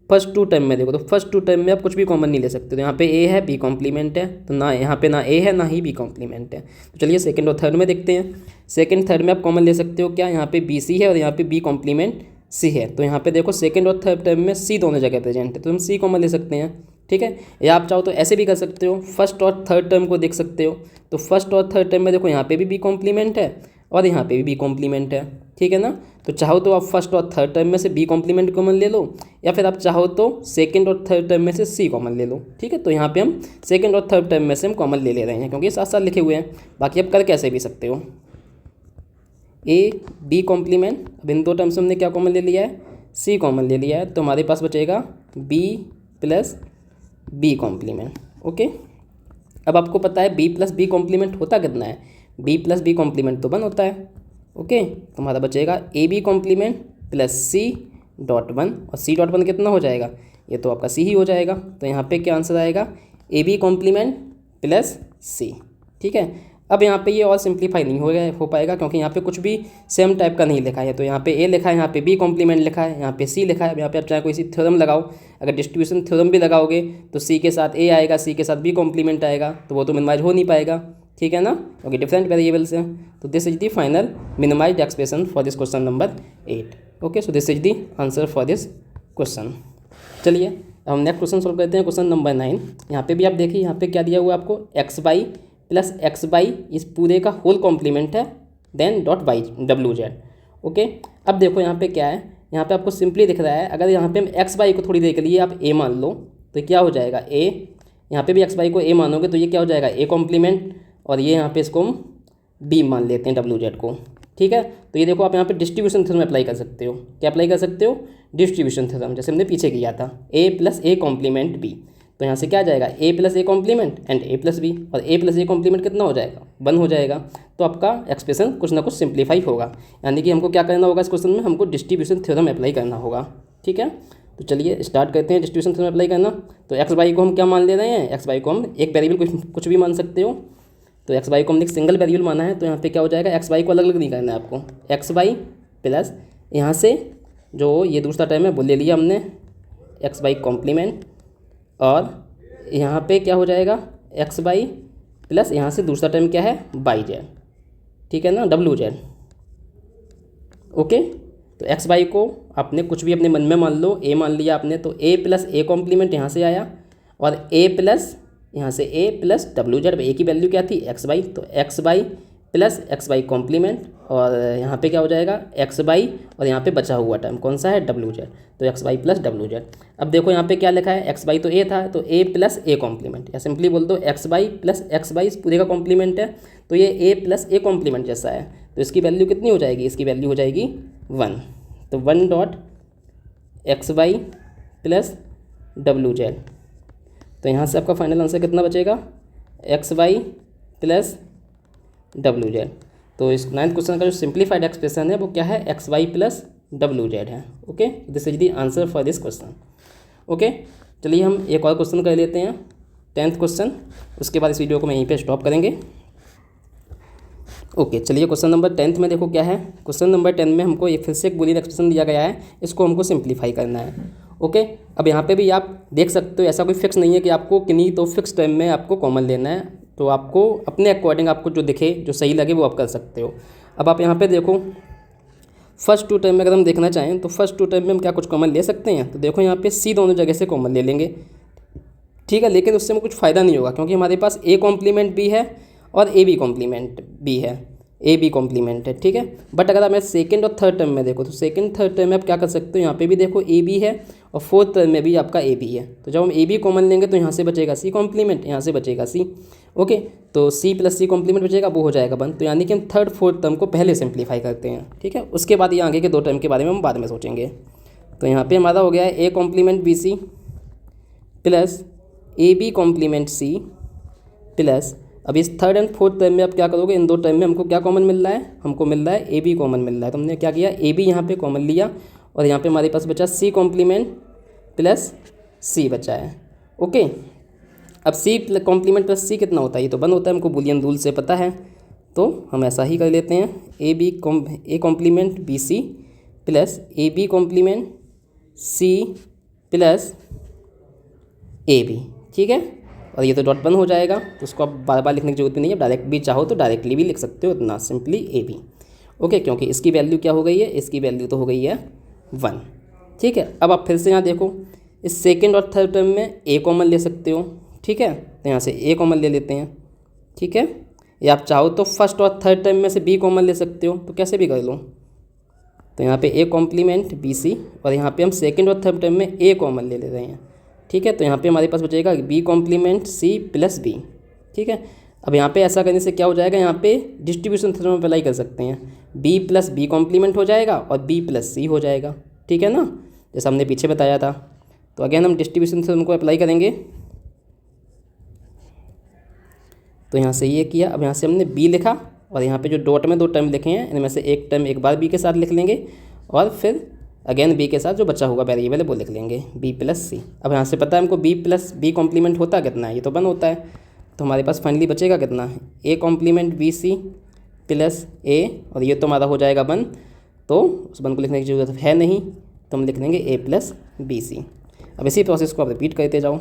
फर्स्ट 2 टर्म में देखो, तो फर्स्ट 2 टर्म में आप कुछ भी कॉमन नहीं ले सकते। तो यहाँ पे ए है, बी कॉम्प्लीमेंट है, तो ना यहाँ पे ना ए है ना ही बी कॉम्प्लीमेंट है। तो चलिए सेकंड और थर्ड में देखते हैं। सेकंड थर्ड में आप कॉमन ले सकते हो क्या, यहाँ पे बी सी है और यहाँ पे बी कॉम्प्लीमेंट सी है। तो यहाँ पे देखो सेकंड और थर्ड टर्म में सी दोनों जगह प्रेजेंट है, तो हम सी कॉमन ले सकते हैं, ठीक है। या आप चाहो तो ऐसे भी कर सकते हो, फर्स्ट और थर्ड टर्म को देख सकते हो। तो फर्स्ट और थर्ड टर्म में देखो यहाँ पे भी बी कॉम्प्लीमेंट है और यहाँ पे भी बी कॉम्प्लीमेंट है, ठीक है ना। तो चाहो तो आप फर्स्ट और थर्ड टर्म में से बी कॉम्प्लीमेंट कॉमन ले लो, या फिर आप चाहो तो सेकंड और थर्ड टर्म में से सी कॉमन ले लो, ठीक है। तो यहाँ पे हम सेकंड और थर्ड टर्म में से हम कॉमन ले रहे हैं, क्योंकि साथ साथ लिखे हुए हैं। बाकी आप कर कैसे भी सकते हो, ए बी कॉम्प्लीमेंट, अब इन 2 टर्म से हमने क्या कॉमन ले लिया है, सी कॉमन ले लिया है, तो हमारे पास बचेगा B plus B complement. Okay, अब आपको पता है बी प्लस बी कॉम्प्लीमेंट होता कितना है, बी प्लस बी कॉम्प्लीमेंट तो 1 होता है। ओके, तो हमारा बचेगा A B complement plus C dot 1, और सी डॉट 1 कितना हो जाएगा, ये तो आपका सी ही हो जाएगा। तो यहाँ पे क्या आंसर आएगा, ए बी कॉम्प्लीमेंट प्लस सी, ठीक है। अब यहाँ पे ये और सिंप्लीफाई नहीं हो पाएगा, क्योंकि यहाँ पे कुछ भी सेम टाइप का नहीं लिखा है। तो यहाँ पे ए लिखा है, यहाँ पे बी कॉम्प्लीमेंट लिखा है, यहाँ पे सी लिखा है। यहाँ पे आप चाहे कोई सी थ्योरम लगाओ, अगर डिस्ट्रीब्यूशन थ्योरम भी लगाओगे तो सी के साथ ए आएगा, सी के साथ बी कॉम्प्लीमेंट आएगा, तो वो तो मिनिमाइज हो नहीं पाएगा। ठीक है ना, क्योंकि डिफरेंट वेरिएबल्स हैं। तो this is the final minimised expression for this question number 8। Okay, so this is the answer for this question. चलिए अब हम नेक्स्ट क्वेश्चन सॉल्व करते हैं, क्वेश्चन नंबर 9। यहाँ पे भी आप देखिए, यहाँ पे क्या दिया हुआ है आपको, X Y plus X Y इस पूरे का होल कॉम्प्लीमेंट है, then dot Y W Z. Okay, अब देखो यहाँ पे क्या है, यहाँ पे आपको सिंपली दिख रहा है, अगर यहाँ पे हम एक्स बाई को थोड़ी देर के लिए आप ए मान लो तो क्या हो जाएगा ए, यहाँ पे भी एक्स बाई को ए मानोगे तो ये क्या हो जाएगा ए कॉम्प्लीमेंट, और ये यहाँ पे इसको हम बी मान लेते हैं डब्ल्यू जेड को। ठीक है, तो ये देखो आप यहाँ पे डिस्ट्रीब्यूशन थ्योरम अप्लाई कर सकते हो। क्या अप्लाई कर सकते हो, डिस्ट्रीब्यूशन थ्योरम, जैसे हमने पीछे किया था, A plus A complement B. तो यहाँ से क्या आ जाएगा A plus A complement and A plus B, और ए प्लस ए कॉम्प्लीमेंट कितना हो जाएगा 1 हो जाएगा। तो आपका एक्सप्रेशन कुछ ना कुछ सिंप्लीफाई होगा, यानी कि हमको क्या करना होगा इस क्वेश्चन में, हमको डिस्ट्रीब्यूशन थ्योरम अप्लाई करना होगा। ठीक है, तो चलिए स्टार्ट करते हैं डिस्ट्रीब्यूशन थ्योरम अप्लाई करना। तो एक्स बाई को हम क्या मान ले रहे हैं, एक्स बाई को हम एक वेरिएबल कुछ भी मान सकते हो। तो एक्स बाई को हमने एक सिंगल वेरिएबल माना है, तो यहाँ पे क्या हो जाएगा, एक्स बाई को अलग अलग नहीं करना है आपको, एक्स बाई प्लस यहाँ से जो ये दूसरा टर्म है वो ले लिया हमने एक्स बाई कॉम्प्लीमेंट, और यहाँ पे क्या हो जाएगा एक्स बाई प्लस यहाँ से दूसरा टर्म क्या है बाई जेड। ठीक है ना, डब्ल्यू जेड। ओके, तो एक्स बाई को आपने कुछ भी अपने मन में मान लो, ए मान लिया आपने, तो ए प्लस ए कॉम्प्लीमेंट यहाँ से आया, और ए प्लस यहाँ से A plus W Z, A की वैल्यू क्या थी एक्स बाई, तो X Y plus X Y complement, और यहाँ पे क्या हो जाएगा एक्स बाई, और यहाँ पे बचा हुआ टर्म कौन सा है डब्ल्यू जेड, तो X Y plus W Z. अब देखो यहाँ पे क्या लिखा है, एक्स बाई तो ए था, तो ए प्लस ए कॉम्प्लीमेंट, या सिंपली बोल दो x Y plus X by पूरे का कॉम्प्लीमेंट है, तो ये ए प्लस ए कॉम्प्लीमेंट जैसा है, तो इसकी वैल्यू कितनी हो जाएगी, इसकी वैल्यू हो जाएगी 1। तो 1 dot x Y plus W Z, तो यहाँ से आपका फाइनल आंसर कितना बचेगा, x Y plus W Z. तो इस 9th क्वेश्चन का जो सिंप्लीफाइड एक्सप्रेशन है वो क्या है, X Y plus W Z है। Okay, this is the answer for this question. Okay, चलिए हम एक और क्वेश्चन कर लेते हैं, 10th क्वेश्चन, उसके बाद इस वीडियो को मैं यहीं पे स्टॉप करेंगे। ओके, चलिए क्वेश्चन नंबर 10th में देखो क्या है, क्वेश्चन नंबर 10 में हमको ये फिर से एक बूलियन एक्सप्रेशन दिया गया है, इसको हमको सिंप्लीफाई करना है। ओके, अब यहाँ पे भी आप देख सकते हो ऐसा कोई फिक्स नहीं है कि आपको किन्हीं तो फिक्स टाइम में आपको कॉमन लेना है, तो आपको अपने अकॉर्डिंग आपको जो दिखे जो सही लगे वो आप कर सकते हो। अब आप यहाँ पे देखो फर्स्ट 2 टाइम में अगर हम देखना चाहें तो फर्स्ट 2 टाइम में हम क्या कुछ कॉमन ले सकते हैं, तो देखो यहाँ पे सी दोनों जगह से कॉमन ले लेंगे। ठीक है, लेकिन उससे हमें कुछ फ़ायदा नहीं होगा, क्योंकि हमारे पास ए कॉम्प्लीमेंट भी है और ए बी कॉम्प्लीमेंट भी है, ए बी कॉम्प्लीमेंट है। ठीक है, बट अगर मैं सेकंड और थर्ड टर्म में देखो तो सेकंड थर्ड टर्म में आप क्या कर सकते हो, यहाँ पे भी देखो ए बी है और फोर्थ टर्म में भी आपका ए बी है, तो जब हम ए बी कॉमन लेंगे तो यहाँ से बचेगा सी कॉम्प्लीमेंट, यहाँ से बचेगा सी। ओके, तो सी प्लस सी कॉम्प्लीमेंट बचेगा, वो हो जाएगा 1। तो यानी कि हम थर्ड फोर्थ टर्म को पहले सिंप्लीफाई करते हैं। ठीक है, उसके बाद ये आगे के 2 टर्म के बारे में हम बाद में सोचेंगे। तो यहाँ पे हमारा हो गया है A complement B C plus A B complement C plus, अब इस थर्ड एंड फोर्थ टर्म में आप क्या करोगे, इन 2 टर्म में हमको क्या कॉमन मिल रहा है, हमको मिल रहा है ए बी कॉमन मिल रहा है, तो हमने क्या किया ए बी यहाँ पे कॉमन लिया, और यहाँ पे हमारे पास बचा सी कॉम्प्लीमेंट प्लस सी बचा है। ओके, अब सी कॉम्प्लीमेंट प्लस सी कितना होता है, ये तो 1 होता है, हमको बूलियन रूल से पता है, तो हम ऐसा ही कर लेते हैं, A complement B C plus A B complement C plus A B. ठीक है, और ये तो डॉट 1 हो जाएगा, तो उसको आप बार बार लिखने की जरूरत भी नहीं है, डायरेक्ट भी चाहो तो डायरेक्टली भी लिख सकते हो, इतना सिंपली ए बी। ओके, क्योंकि इसकी वैल्यू क्या हो गई है, इसकी वैल्यू तो हो गई है 1। ठीक है, अब आप फिर से यहाँ देखो इस सेकंड और थर्ड टर्म में ए कॉमन ले सकते हो। ठीक है, तो यहाँ से ए कॉमन ले लेते हैं। ठीक है, या आप चाहो तो फर्स्ट और थर्ड टर्म में से बी कॉमन ले सकते हो, तो कैसे भी कर लो। तो यहाँ पे ए कॉम्प्लीमेंट बी सी, और यहाँ पे हम सेकंड और थर्ड टर्म में ए कॉमन ले रहे हैं। ठीक है, तो यहाँ पे हमारे पास बचेगा B complement C plus B. ठीक है, अब यहाँ पे ऐसा करने से क्या हो जाएगा, यहाँ पे डिस्ट्रीब्यूशन थ्योरम अप्लाई कर सकते हैं, बी प्लस बी कॉम्प्लीमेंट हो जाएगा और बी प्लस सी हो जाएगा। ठीक है ना, जैसा हमने पीछे बताया था। तो अगेन हम डिस्ट्रीब्यूशन थ्योरम को अप्लाई करेंगे, तो यहाँ से ये किया, अब यहाँ से हमने बी लिखा, और यहाँ पे जो डॉट में 2 टर्म लिखे हैं इनमें से एक टर्म एक बार बी के साथ लिख लेंगे, और फिर अगेन बी के साथ जो बचा हुआ वेरिएबल है वो लिख लेंगे बी प्लस सी। अब यहाँ से पता है हमको बी प्लस बी कॉम्प्लीमेंट होता कितना है, ये तो 1 होता है, तो हमारे पास फाइनली बचेगा कितना है, A complement B C plus A, और ये तो हमारा हो जाएगा 1, तो उस 1 को लिखने की जरूरत है नहीं, तो हम लिख लेंगे ए प्लस बी सी। अब इसी प्रोसेस को आप रिपीट करते जाओ।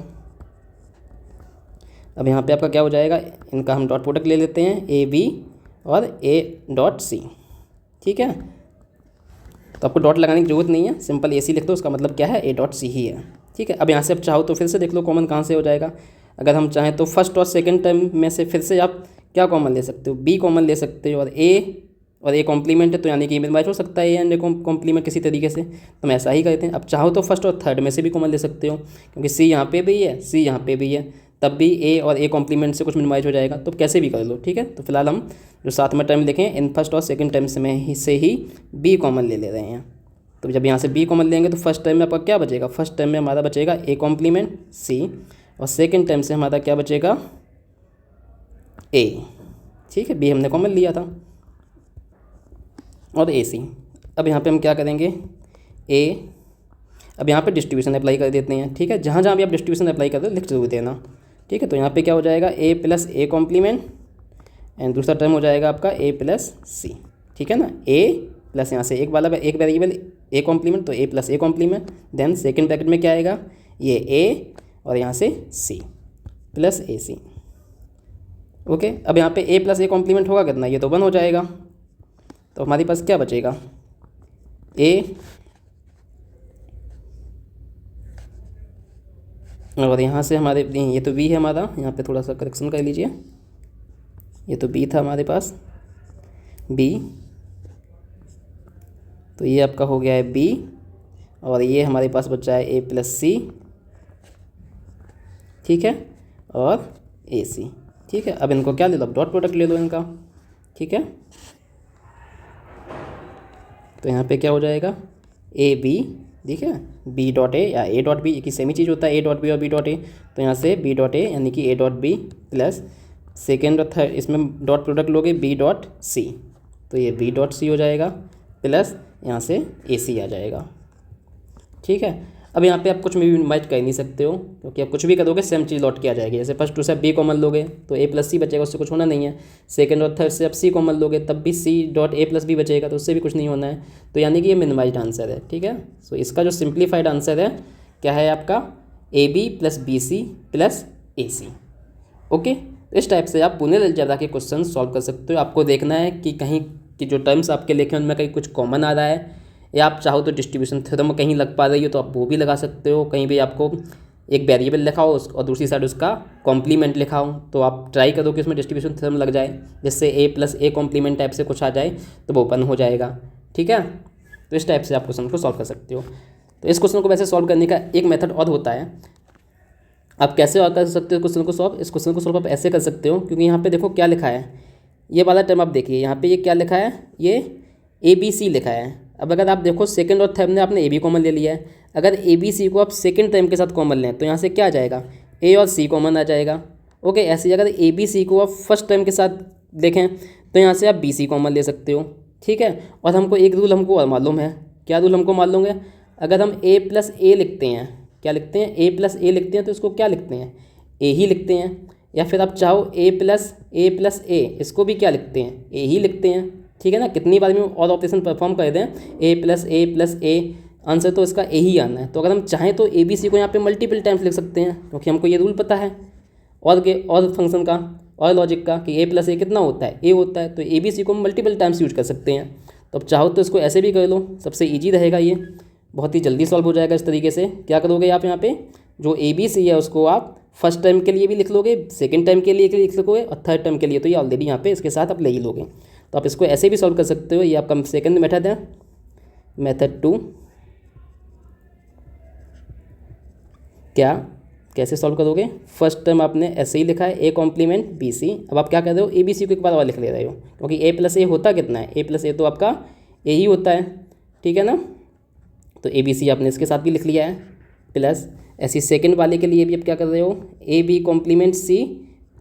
अब यहाँ पे आपका क्या हो जाएगा, इनका हम डॉट प्रोडक्ट ले लेते हैं, ए बी और ए डॉट सी। ठीक है, तो आपको डॉट लगाने की जरूरत नहीं है, सिंपल ए सी लिख दो, उसका मतलब क्या है, ए डॉट सी ही है। ठीक है, अब यहाँ से आप चाहो तो फिर से देख लो कॉमन कहाँ से हो जाएगा। अगर हम चाहें तो फर्स्ट और सेकंड टर्म में से फिर से आप क्या कॉमन ले सकते हो, बी कॉमन ले सकते हो, और ए कॉम्प्लीमेंट है तो यानी कि मिनिमाइज हो सकता है ए एंड ए कॉम्प्लीमेंट किसी तरीके से, तो हम ऐसा ही करते हैं। अब चाहो तो फर्स्ट और थर्ड में से भी कॉमन ले सकते हो, क्योंकि सी यहाँ पे भी है, सी यहाँ पे भी है, तब भी ए और ए कॉम्प्लीमेंट से कुछ मिनिमाइज हो जाएगा, तो कैसे भी कर लो। ठीक है, तो फिलहाल हम जो साथ में टर्म लिखें, इन फर्स्ट और सेकंड टर्म्स में से ही बी कॉमन ले रहे हैं। तो जब यहाँ से बी कॉमन लेंगे तो फर्स्ट टर्म में आपका क्या बचेगा, फर्स्ट टर्म में हमारा बचेगा ए कॉम्प्लीमेंट सी, और सेकंड टर्म से हमारा क्या बचेगा, ए। ठीक है, बी हमने कॉमन लिया था, और ए सी। अब यहाँ पे हम क्या करेंगे, ए, अब यहाँ पे डिस्ट्रीब्यूशन अप्लाई कर देते हैं। ठीक है, जहाँ जहाँ भी आप डिस्ट्रीब्यूशन अप्लाई कर दो लिख जरूर देना। ठीक है, तो यहाँ पे क्या हो जाएगा, A plus A complement, and दूसरा टर्म हो जाएगा आपका ए प्लस सी। ठीक है ना, ए प्लस यहाँ से एक वाला एक वेरिएबल ए कॉम्प्लीमेंट, तो A plus A complement, then second bracket में क्या आएगा, ये ए और यहाँ से सी प्लस ए सी। ओके, अब यहाँ पे ए प्लस ए कॉम्प्लीमेंट होगा कितना, ये तो 1 हो जाएगा, तो हमारे पास क्या बचेगा, ए और यहाँ से हमारे ये तो बी है हमारा, यहाँ पे थोड़ा सा करेक्शन कर लीजिए, ये तो बी था हमारे पास, बी, तो ये आपका हो गया है बी, और ये हमारे पास बचा है ए प्लस सी। ठीक है, और ए सी। ठीक है, अब इनको क्या ले लो, डॉट प्रोडक्ट ले लो इनका। ठीक है, तो यहाँ पे क्या हो जाएगा, ए बी, ठीक है, बी डॉट ए या ए डॉट बी, एक ही सेम ही चीज़ होता है, ए डॉट बी और बी डॉट ए, तो यहाँ से बी डॉट ए यानी कि A dot B plus second और थर्ड, इसमें डॉट प्रोडक्ट लोगे बी डॉट सी, तो ये बी डॉट सी हो जाएगा, प्लस यहाँ से ए सी आ जाएगा। ठीक है, अब यहाँ पे आप कुछ भी मिनिमाइज कर नहीं सकते हो, क्योंकि आप कुछ भी करोगे सेम चीज़ लौट के आ जाएगी। जैसे फर्स्ट टू से बी कॉमन लोगे तो ए प्लस सी बचेगा, उससे कुछ होना नहीं है। सेकंड और थर्ड से आप सी कॉमन लोगे तब भी C dot A plus B बचेगा, तो उससे भी कुछ नहीं होना है, तो यानी कि ये मिनिमाइज्ड आंसर है। ठीक है, सो इसका जो सिंप्लीफाइड आंसर है क्या है आपका, A B plus B C plus A C. Okay, इस टाइप से आप बूलियन अलजेब्रा के क्वेश्चन सॉल्व कर सकते हो। आपको देखना है कि कहीं की जो टर्म्स आपके लिखे उनमें कहीं कुछ कॉमन आ रहा है, या आप चाहो तो डिस्ट्रीब्यूशन थ्योरम कहीं लग पा रही हो तो आप वो भी लगा सकते हो। कहीं भी आपको एक वेरिएबल लिखा हो और दूसरी साइड उसका कॉम्प्लीमेंट लिखा हो, तो आप ट्राई करो कि उसमें डिस्ट्रीब्यूशन थ्योरम लग जाए, जिससे ए प्लस ए कॉम्प्लीमेंट टाइप से कुछ आ जाए तो वो ओपन हो जाएगा। ठीक है, तो इस टाइप से आप क्वेश्चन को सॉल्व कर सकते हो। तो इस क्वेश्चन को वैसे सॉल्व करने का एक मेथड और होता है। आप कैसे और कर सकते हो क्वेश्चन को सॉल्व, इस क्वेश्चन को सॉल्व आप ऐसे कर सकते हो, क्योंकि यहाँ पे देखो क्या लिखा है, ये वाला टर्म आप देखिए, यहाँ पे ये क्या लिखा है, ये ए बी सी लिखा है। अब अगर आप देखो सेकंड और थर्ड में आपने ए बी कॉमन ले लिया है, अगर ए बी सी को आप सेकंड टर्म के साथ कॉमन लें तो यहाँ से क्या आ जाएगा, ए और सी कॉमन आ जाएगा। ओके, ऐसे ही अगर ए बी सी को आप फर्स्ट टर्म के साथ देखें तो यहाँ से आप बी सी कॉमन ले सकते हो। ठीक है, और हमको एक रूल हमको और मालूम है, क्या रूल हमको मालूम है, अगर हम ए प्लस ए लिखते हैं, क्या लिखते हैं, ए प्लस ए लिखते हैं, तो इसको क्या लिखते हैं, ए ही लिखते हैं। या फिर आप चाहो ए प्लस ए, इसको भी क्या लिखते हैं, ए ही लिखते हैं। ठीक है ना, कितनी बार में और ऑपरेशन परफॉर्म कर दें, ए प्लस ए, आंसर तो इसका ए ही आना है। तो अगर हम चाहें तो ए बी सी को यहाँ पे मल्टीपल टाइम्स लिख सकते हैं, क्योंकि हमको ये रूल पता है और फंक्शन का और लॉजिक का कि ए प्लस ए कितना होता है, ए होता है, तो ए बी सी को हम मल्टीपल टाइम्स यूज कर सकते हैं। तो अब चाहो तो इसको ऐसे भी कर लो, सबसे ईजी रहेगा, ये बहुत ही जल्दी सॉल्व हो जाएगा। इस तरीके से क्या करोगे आप, यहाँ पे जो ए बी सी है उसको आप फर्स्ट टर्म के लिए भी लिख लोगे, सेकंड टर्म के लिए लिख लोगे, और थर्ड टर्म के लिए तो ये ऑलरेडी यहाँ पे इसके साथ आप ले ही लोगे। तो आप इसको ऐसे भी सॉल्व कर सकते हो, ये आपका सेकंड मेथड है। मेथड 2 कैसे सॉल्व करोगे, फर्स्ट टर्म आपने ऐसे ही लिखा है ए कॉम्प्लीमेंट बी सी, अब आप क्या कर रहे हो, ए बी सी को एक बार और लिख ले रहे हो, क्योंकि ए प्लस ए होता कितना है, ए प्लस ए तो आपका ए ही होता है। ठीक है ना, तो ए बी सी आपने इसके साथ भी लिख लिया है, प्लस ऐसी सेकंड वाले के लिए भी आप क्या कर रहे हो, A B complement C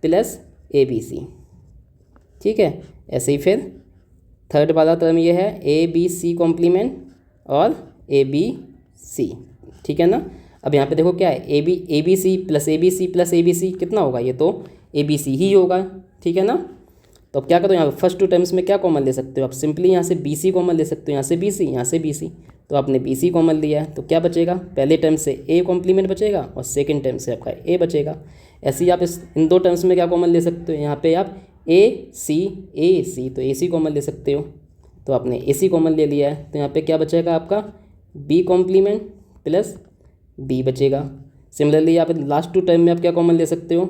plus A B C. ठीक है, ऐसे ही फिर थर्ड वाला टर्म ये है ए बी सी कॉम्प्लीमेंट और ए बी सी। ठीक है ना, अब यहाँ पे देखो क्या है, A B C plus A B C plus A B C कितना होगा, ये तो ए बी सी ही होगा। ठीक है ना, तो अब क्या करो, यहाँ फर्स्ट टू टर्म्स में क्या कॉमन ले सकते हो, आप सिंपली यहाँ से बी सी कॉमन ले सकते हो, यहाँ से बी सी, यहाँ से बी सी, तो आपने बी सी कॉमन लिया है, तो क्या बचेगा, पहले टर्म से ए कॉम्प्लीमेंट बचेगा और सेकंड टर्म से आपका ए बचेगा। ऐसे ही आप इन दो टर्म्स में क्या कॉमन ले सकते हो, यहाँ पे आप ए सी, तो ए सी कॉमन ले सकते हो। तो आपने ए सी कॉमन ले लिया है, तो यहाँ पे क्या बचेगा आपका बी कॉम्प्लीमेंट प्लस बी बचेगा। सिमिलरली यहाँ पे लास्ट टू टर्म में आप क्या कॉमन ले सकते हो,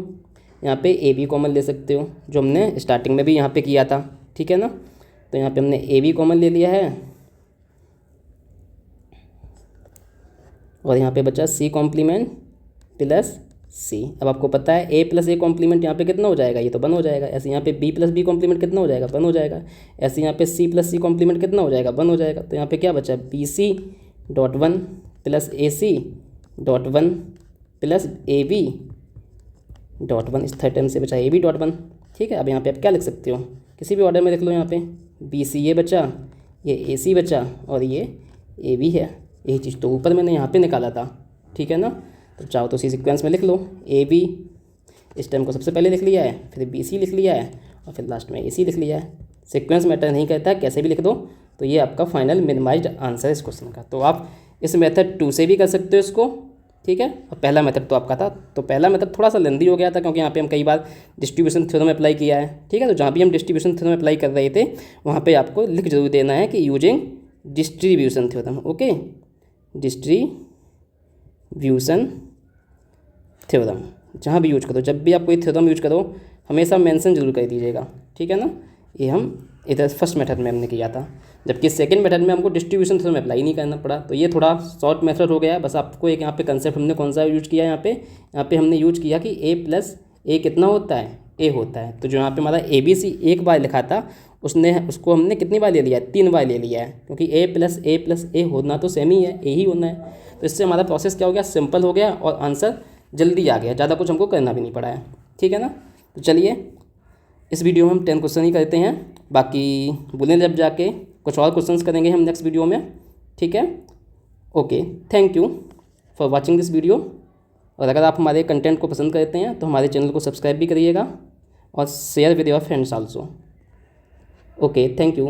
यहाँ पे ए बी कॉमन ले सकते हो, जो हमने स्टार्टिंग में भी यहाँ पे किया था, ठीक है ना। तो यहाँ पे हमने ए बी कॉमन ले लिया है और यहाँ पे बचा सी कॉम्प्लीमेंट प्लस सी। अब आपको पता है ए प्लस ए कॉम्प्लीमेंट यहाँ पे कितना हो जाएगा, ये तो 1 हो जाएगा। ऐसे यहाँ पे बी प्लस बी कॉम्प्लीमेंट कितना हो जाएगा, 1 हो जाएगा। ऐसे यहाँ पे सी प्लस सी कॉम्प्लीमेंट कितना हो जाएगा, 1 हो जाएगा। तो यहाँ पे क्या बचा, B C dot 1 plus A C dot 1 plus A B dot 1, इस थर्ड टर्म से बचा ए बी डॉट 1, ठीक है। अब यहाँ पे आप क्या लिख सकते हो, किसी भी ऑर्डर में लिख लो। यहाँ पे बी सी ये बचा, ये ए सी बचा और ये ए बी है। यही चीज़ तो ऊपर मैंने यहाँ पे निकाला था, ठीक है ना। तो चाहो तो इसी सीक्वेंस में लिख लो, ए बी इस टर्म को सबसे पहले लिख लिया है, फिर बी सी लिख लिया है और फिर लास्ट में ए सी लिख लिया है। सीक्वेंस मैटर नहीं करता है, कैसे भी लिख दो। तो ये आपका फाइनल मिनिमाइज्ड आंसर है इस क्वेश्चन का। तो आप इस मेथड 2 से भी कर सकते हो इसको, ठीक है। और पहला मेथड तो आपका था, तो पहला मेथड थोड़ा सा लेंदी हो गया था क्योंकि यहाँ पे हम कई बार डिस्ट्रीब्यूशन थ्योरम अप्लाई किया है, ठीक है। तो जहाँ भी हम डिस्ट्रीब्यूशन थ्योरम अप्लाई कर रहे थे वहाँ पे आपको लिख जरूर देना है कि using distribution theorem, okay, distribution theorem. जहाँ भी यूज करो, जब भी आप कोई थ्योरम यूज करो हमेशा मेंशन जरूर कर दीजिएगा, ठीक है ना। ये हम इधर फर्स्ट मेथड में हमने किया था, जबकि सेकंड मेथड में हमको डिस्ट्रीब्यूशन थ्योरम अप्लाई नहीं करना पड़ा। तो ये थोड़ा शॉर्ट मेथड हो गया। बस आपको एक यहाँ पे कंसेप्ट हमने कौन सा यूज किया, यहाँ पे हमने यूज किया कि ए प्लस ए कितना होता है, ए होता है। तो जो यहाँ पे हमारा ए बी सी एक बार लिखा था उसको हमने कितनी बार ले लिया है, 3 बार ले लिया है, क्योंकि ए प्लस ए होना तो सेम ही है, ए ही होना है। तो इससे हमारा प्रोसेस क्या हो गया, सिंपल हो गया और आंसर जल्दी आ गया, ज़्यादा कुछ हमको करना भी नहीं पड़ा है, ठीक है ना। तो चलिए इस वीडियो में हम 10 क्वेश्चन ही करते हैं, बाकी बुलियन लैब जाके कुछ और क्वेश्चंस करेंगे हम नेक्स्ट वीडियो में, ठीक है। Okay, thank you for watching this video. और अगर आप हमारे कंटेंट को पसंद करते हैं तो हमारे चैनल को सब्सक्राइब भी करिएगा और share with your friends also. Okay, thank you.